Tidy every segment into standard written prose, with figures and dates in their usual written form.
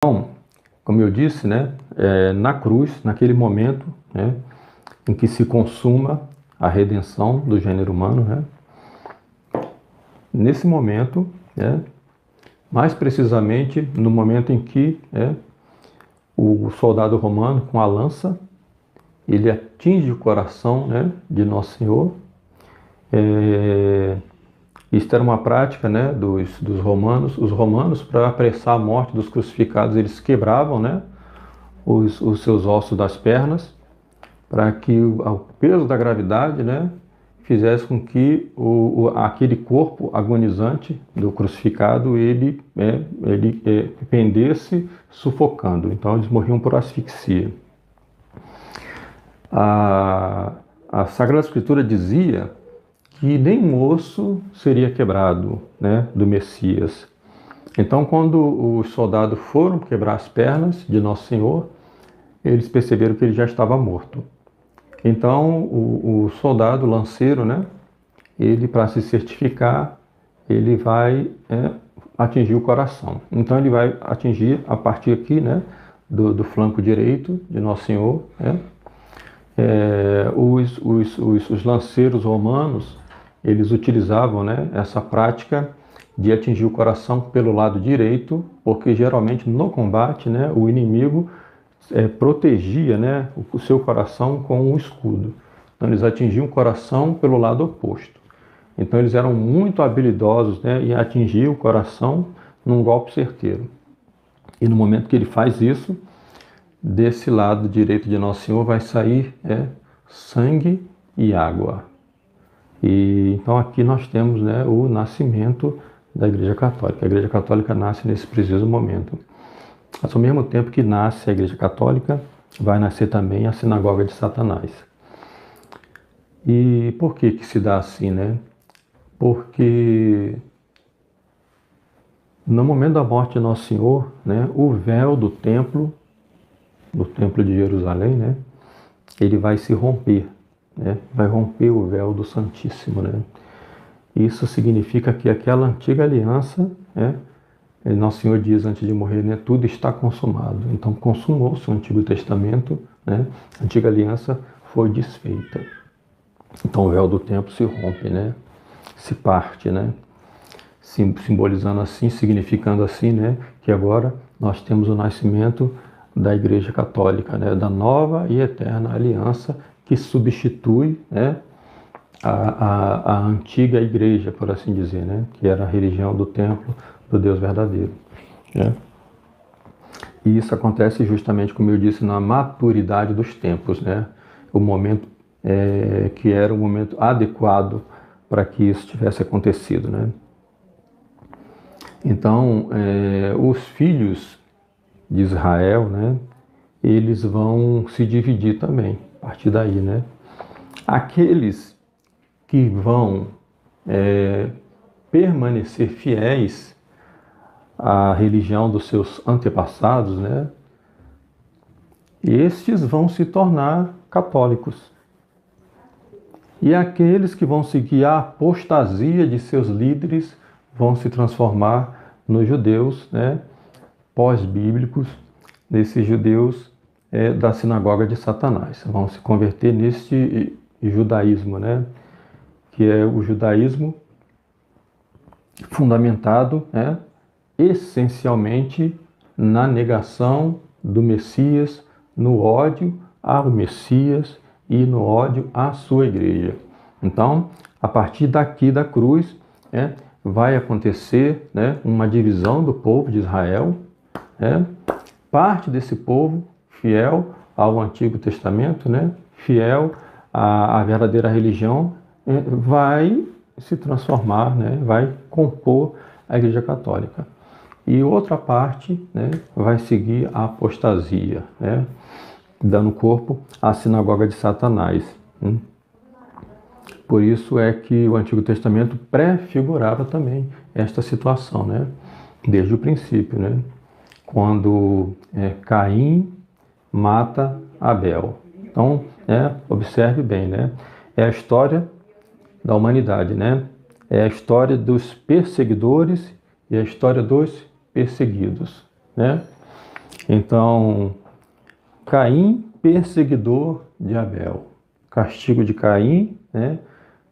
Como eu disse, né, na cruz, naquele momento, né, em que se consuma a redenção do gênero humano, né, nesse momento, né, mais precisamente no momento em que o soldado romano, com a lança, ele atinge o coração, né, de Nosso Senhor. Isso era uma prática, né, dos romanos. Os romanos, para apressar a morte dos crucificados, eles quebravam, né, os seus ossos das pernas, para que o peso da gravidade, né, fizesse com que aquele corpo agonizante do crucificado ele pendesse sufocando. Então eles morriam por asfixia. A Sagrada Escritura dizia que nenhum osso seria quebrado, né, do Messias. Então, quando os soldados foram quebrar as pernas de Nosso Senhor, eles perceberam que ele já estava morto. Então, o soldado, o lanceiro, né, ele, para se certificar, ele vai atingir o coração. Então, ele vai atingir a partir aqui, né, do flanco direito de Nosso Senhor, né. Os lanceiros romanos, eles utilizavam, né, essa prática de atingir o coração pelo lado direito, porque geralmente no combate, né, o inimigo protegia, né, o seu coração com um escudo. Então eles atingiam o coração pelo lado oposto. Então eles eram muito habilidosos, né, em atingir o coração num golpe certeiro. E no momento que ele faz isso, desse lado direito de Nosso Senhor vai sair sangue e água. E então aqui nós temos, né, o nascimento da Igreja Católica. A Igreja Católica nasce nesse preciso momento. Mas ao mesmo tempo que nasce a Igreja Católica, vai nascer também a Sinagoga de Satanás. E por que se dá assim, né? Porque no momento da morte de Nosso Senhor, né, o véu do templo de Jerusalém, né, ele vai se romper, né, vai romper o véu do Santíssimo, né. Isso significa que aquela antiga aliança, né, Nosso Senhor diz antes de morrer, né, tudo está consumado. Então consumou-se o Antigo Testamento, né, a antiga aliança foi desfeita. Então o véu do templo se rompe, né, se parte, né, simbolizando assim, significando assim, né, que agora nós temos o nascimento da Igreja Católica, né, da nova e eterna aliança que substitui, né, a antiga igreja, por assim dizer, né, que era a religião do templo do Deus verdadeiro, né? E isso acontece justamente, como eu disse, na maturidade dos tempos, né? O momento que era o momento adequado para que isso tivesse acontecido, né? Então, os filhos de Israel, né, eles vão se dividir também, a partir daí, né? Aqueles que vão permanecer fiéis à religião dos seus antepassados, né, estes vão se tornar católicos. E aqueles que vão seguir a apostasia de seus líderes vão se transformar nos judeus, né, pós-bíblicos, desses judeus da sinagoga de Satanás. Vão se converter neste judaísmo, né, que é o judaísmo fundamentado, né, essencialmente na negação do Messias, no ódio ao Messias e no ódio à sua igreja. Então, a partir daqui da cruz, né, vai acontecer, né, uma divisão do povo de Israel, né, parte desse povo fiel ao Antigo Testamento, né, fiel à verdadeira religião, vai se transformar, né, vai compor a Igreja Católica. E outra parte, né, vai seguir a apostasia, né, dando corpo à sinagoga de Satanás. Por isso é que o Antigo Testamento prefigurava também esta situação, né, desde o princípio, né, quando Caim mata Abel. Então, observe bem, né, é a história da humanidade, né, é a história dos perseguidores e a história dos perseguidos, né. Então, Caim, perseguidor de Abel. Castigo de Caim, né?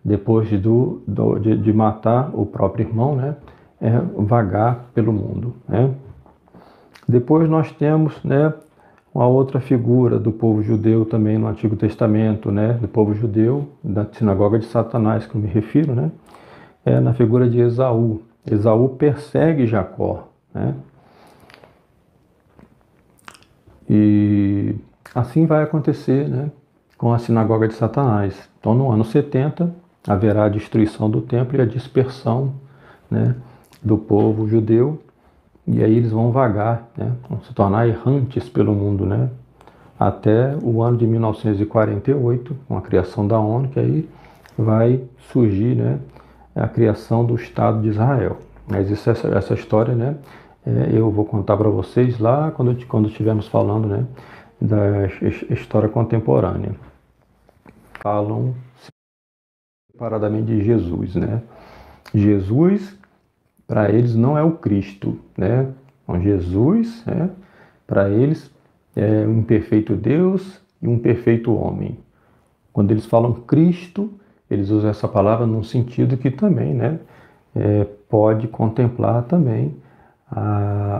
Depois de matar o próprio irmão, né? É vagar pelo mundo, né? Depois nós temos, né, uma outra figura do povo judeu também no Antigo Testamento, né? Do povo judeu, da sinagoga de Satanás, que eu me refiro, né? É na figura de Esaú. Esaú persegue Jacó, né? E assim vai acontecer, né, com a sinagoga de Satanás. Então, no ano 70, haverá a destruição do templo e a dispersão, né, do povo judeu. E aí eles vão vagar, né, vão se tornar errantes pelo mundo, né, até o ano de 1948, com a criação da ONU, que aí vai surgir, né, a criação do Estado de Israel. Mas essa história, né, eu vou contar para vocês lá quando estivermos falando, né, da história contemporânea. Falam separadamente de Jesus, né? Jesus, para eles, não é o Cristo, né? Então, Jesus, né, para eles, é um perfeito Deus e um perfeito homem. Quando eles falam Cristo, eles usam essa palavra num sentido que também, né, pode contemplar também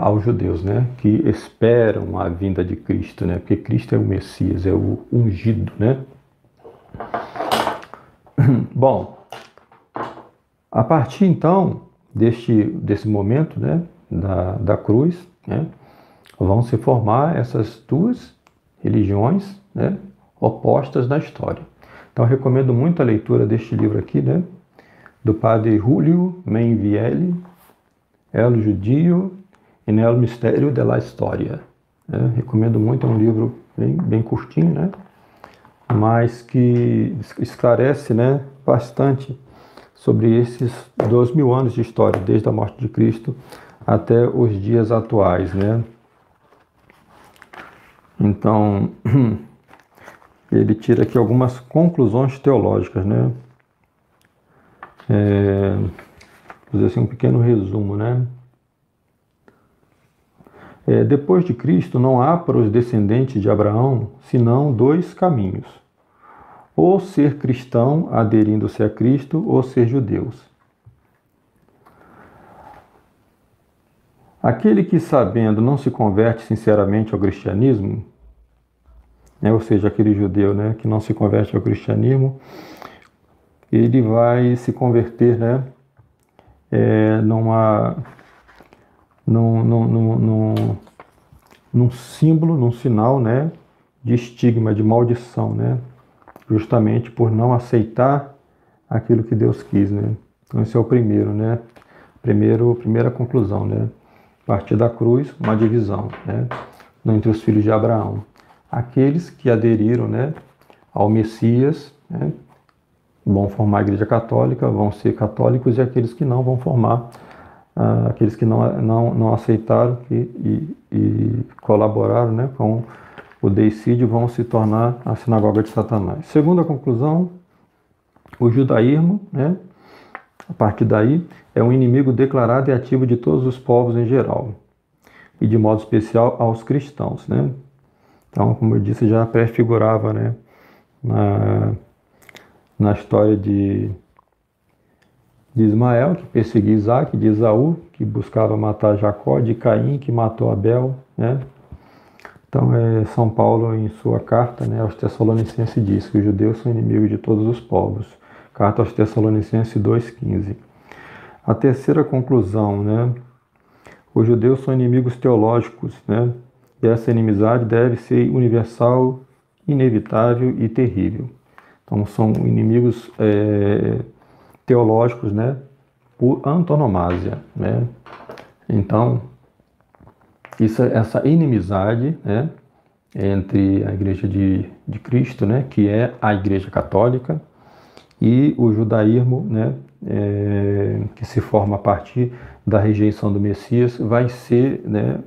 aos judeus, né, que esperam a vinda de Cristo, né, porque Cristo é o Messias, é o ungido, né. Bom, a partir então desse momento, né, da cruz, né, vão se formar essas duas religiões, né, opostas na história. Então eu recomendo muito a leitura deste livro aqui, né, do padre Julio Mainvielle, El Judio e El Mistério de la História. Recomendo muito, é um livro bem curtinho, né, mas que esclarece, né, bastante sobre esses 2000 anos de história, desde a morte de Cristo até os dias atuais, né. Então, ele tira aqui algumas conclusões teológicas, né. Vou dizer assim, um pequeno resumo, né. Depois de Cristo, não há para os descendentes de Abraão senão dois caminhos: ou ser cristão, aderindo-se a Cristo, ou ser judeus. Aquele que, sabendo, não se converte sinceramente ao cristianismo, né, ou seja, aquele judeu, né, que não se converte ao cristianismo, ele vai se converter, né, num símbolo, num sinal, né, de estigma, de maldição, né, justamente por não aceitar aquilo que Deus quis, né. Então esse é o primeiro, né, primeira conclusão, né. A partir da cruz, uma divisão, né, entre os filhos de Abraão. Aqueles que aderiram, né, ao Messias, né, vão formar a Igreja Católica, vão ser católicos, e aqueles que não vão formar, aqueles que não aceitaram e colaboraram, né, com o deicídio, vão se tornar a sinagoga de Satanás. Segunda conclusão, o judaísmo, né, a partir daí, é um inimigo declarado e ativo de todos os povos em geral, e de modo especial aos cristãos, né. Então, como eu disse, já prefigurava, né, na história de Ismael, que perseguia Isaac, de Esaú, que buscava matar Jacó, de Caim, que matou Abel, né. Então, São Paulo, em sua carta, né, aos Tessalonicenses, diz que os judeus são inimigos de todos os povos. Carta aos Tessalonicenses 2,15. A terceira conclusão, né, os judeus são inimigos teológicos, né, e essa inimizade deve ser universal, inevitável e terrível. Então, são inimigos teológicos, né, por antonomasia, né. Então, essa inimizade, né, entre a Igreja de Cristo, né, que é a Igreja Católica, e o judaísmo, né, que se forma a partir da rejeição do Messias, vai ser, né,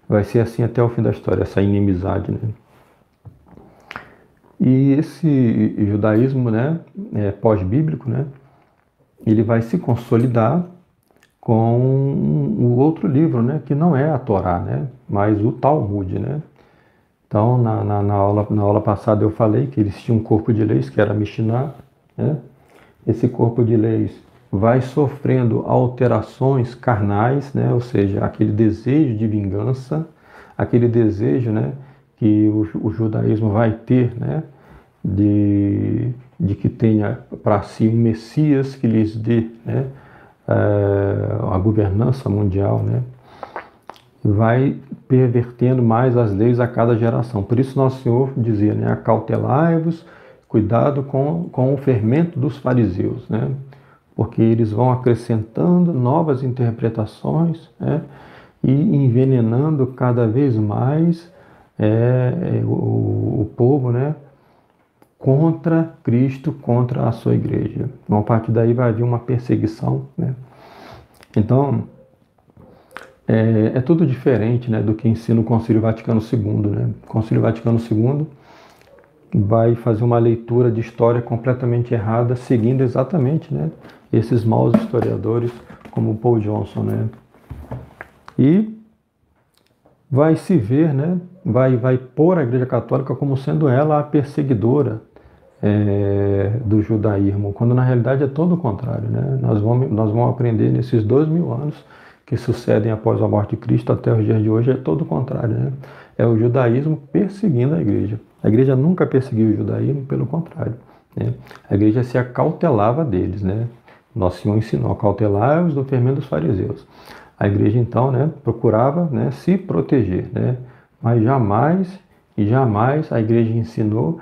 vai ser assim até o fim da história, essa inimizade, né. E esse judaísmo, né, pós-bíblico, né, ele vai se consolidar com o outro livro, né, que não é a Torá, né, mas o Talmud, né. Então, na aula passada eu falei que eles tinham um corpo de leis, que era a Mishnah, né. Esse corpo de leis vai sofrendo alterações carnais, né, ou seja, aquele desejo de vingança, aquele desejo, né, que o judaísmo vai ter, né, de que tenha para si um Messias que lhes dê, né, a governança mundial, né, vai pervertendo mais as leis a cada geração. Por isso Nosso Senhor dizia, né, acautelai-vos, cuidado com o fermento dos fariseus, né, porque eles vão acrescentando novas interpretações, né, e envenenando cada vez mais o povo, né, contra Cristo, contra a sua igreja. Então, a partir daí vai haver uma perseguição, né? Então, é tudo diferente, né, do que ensina o Concílio Vaticano II, né? O Concílio Vaticano II vai fazer uma leitura de história completamente errada, seguindo exatamente, né, esses maus historiadores como o Paul Johnson, né? E vai se ver, né, vai pôr a Igreja Católica como sendo ela a perseguidora do judaísmo, quando na realidade é todo o contrário, né? Nós vamos aprender nesses 2000 anos que sucedem após a morte de Cristo até os dias de hoje, é todo o contrário, né? É o judaísmo perseguindo a igreja. A igreja nunca perseguiu o judaísmo, pelo contrário, né? A igreja se acautelava deles, né? Nosso Senhor ensinou, acautelai-vos do fermento dos fariseus. A igreja então, né, procurava, né, se proteger, né? Mas jamais a igreja ensinou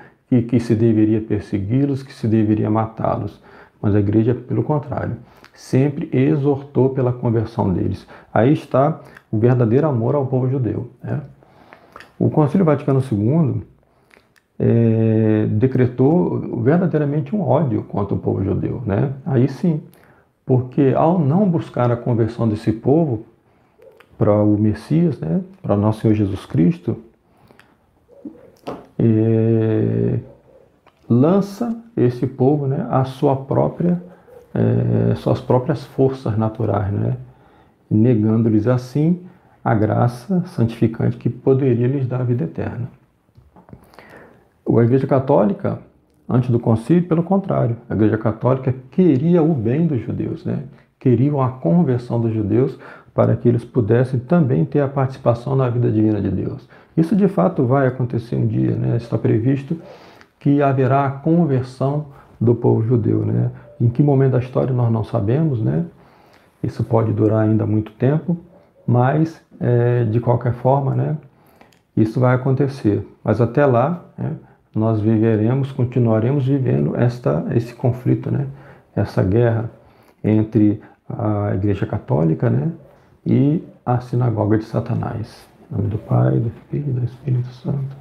que se deveria persegui-los, que se deveria matá-los. Mas a igreja, pelo contrário, sempre exortou pela conversão deles. Aí está o verdadeiro amor ao povo judeu, né? O Concílio Vaticano II decretou verdadeiramente um ódio contra o povo judeu, né? Aí sim, porque ao não buscar a conversão desse povo para o Messias, né, para nosso Senhor Jesus Cristo, lança esse povo, né, a suas próprias forças naturais, né, negando-lhes assim a graça santificante que poderia lhes dar a vida eterna. A Igreja Católica, antes do concílio, pelo contrário, a Igreja Católica queria o bem dos judeus, né, queriam a conversão dos judeus para que eles pudessem também ter a participação na vida divina de Deus. Isso de fato vai acontecer um dia, né, está previsto que haverá a conversão do povo judeu, né? Em que momento da história nós não sabemos, né? Isso pode durar ainda muito tempo, mas de qualquer forma, né? Isso vai acontecer. Mas até lá, né, nós continuaremos vivendo esse conflito, né? Essa guerra entre a Igreja Católica, né, e a sinagoga de Satanás. Em nome do Pai, do Filho e do Espírito Santo.